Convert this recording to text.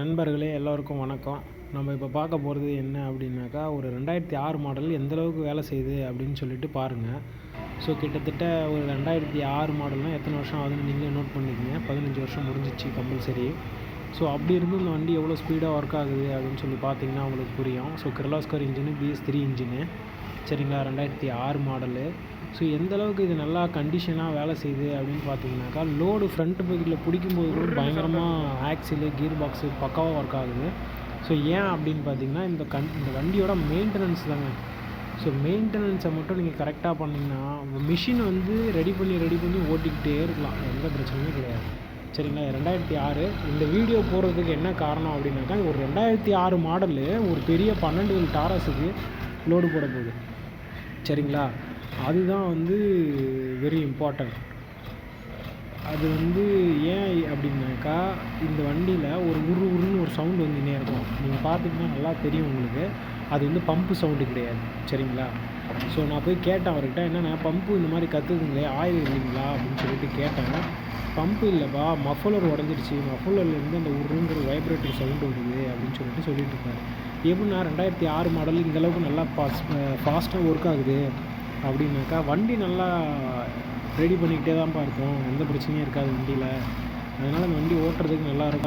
நண்பர்களே எல்லோருக்கும் வணக்கம். நம்ம இப்போ பார்க்க போகிறது என்ன அப்படின்னாக்கா, ஒரு 2006 மாடல் எந்தளவுக்கு வேலை செய்யுது அப்படின்னு சொல்லிட்டு பாருங்கள். ஸோ கிட்டத்தட்ட ஒரு 2006 மாடல்னால் எத்தனை வருஷம் ஆகுதுன்னு நீங்களே நோட் பண்ணிக்கங்க. 15 வருஷம் முடிஞ்சிச்சு கம்பல்சரி. ஸோ அப்படி இருந்து இந்த வண்டி எவ்வளோ ஸ்பீடாக ஒர்க் ஆகுது அப்படின்னு சொல்லி பார்த்தீங்கன்னா உங்களுக்கு புரியும். So Kirloskar engine, BS3 engine, சரிங்களா, 2006 மாடலு. ஸோ எந்தளவுக்கு இது நல்லா கண்டிஷனாக வேலை செய்யுது அப்படின்னு பார்த்தீங்கன்னாக்கா, லோடு ஃப்ரண்ட் பக்கெட்டில் பிடிக்கும்போது கூட பயங்கரமாக ஆக்சிலு, கீர் பாக்ஸு பக்காவாக ஒர்க் ஆகுது. ஸோ ஏன் அப்படின்னு பார்த்தீங்கன்னா, இந்த வண்டியோட மெயின்டெனன்ஸ் தாங்க. ஸோ மெயின்டெனன்ஸை மட்டும் நீங்கள் கரெக்டாக பண்ணிங்கன்னா மிஷின் வந்து ரெடி பண்ணி ஓட்டிக்கிட்டே இருக்கலாம், எந்த பிரச்சனையும் கிடையாது. சரிங்களா, 2006 இந்த வீடியோ போடுறதுக்கு என்ன காரணம் அப்படின்னாக்கா, ஒரு 2006 மாடலு ஒரு பெரிய 12 டாரஸுக்கு லோடு போட போகுது. சரிங்களா, அதுதான் வந்து வெரி இம்பார்ட்டன்ட். அது வந்து ஏன் அப்படின்னாக்கா, இந்த வண்டியில் ஒரு உருன்னு ஒரு சவுண்டு வந்துன்னே இருக்கும். நீங்கள் பார்த்திங்கன்னா நல்லா தெரியும் உங்களுக்கு. அது வந்து பம்பு சவுண்டு கிடையாது. சரிங்களா, ஸோ நான் போய் கேட்டேன் அவர்கிட்ட, என்னென்னா பம்பு இந்த மாதிரி கற்றுக்குங்களே, ஆயில் இல்லைங்களா அப்படின்னு சொல்லிட்டு கேட்டேன். பம்பு இல்லைப்பா, மஃபலர் உடஞ்சிருச்சு, மஃபலர்லேருந்து அந்த உருங்கிற வைப்ரேட்டர் சவுண்டு வருது அப்படின்னு சொல்லிட்டு இருக்காரு. எப்படின்னா 2006 மாடல் இந்தளவுக்கு நல்லா ஃபாஸ்ட்டாக ஒர்க் ஆகுது அப்படின்னாக்கா, வண்டி நல்லா ரெடி பண்ணிக்கிட்டே தான்ப்பா இருக்கும், எந்த பிரச்சனையும் இருக்காது வண்டியில். அதனால் அந்த வண்டி ஓட்டுறதுக்கு நல்லா இருக்கும்.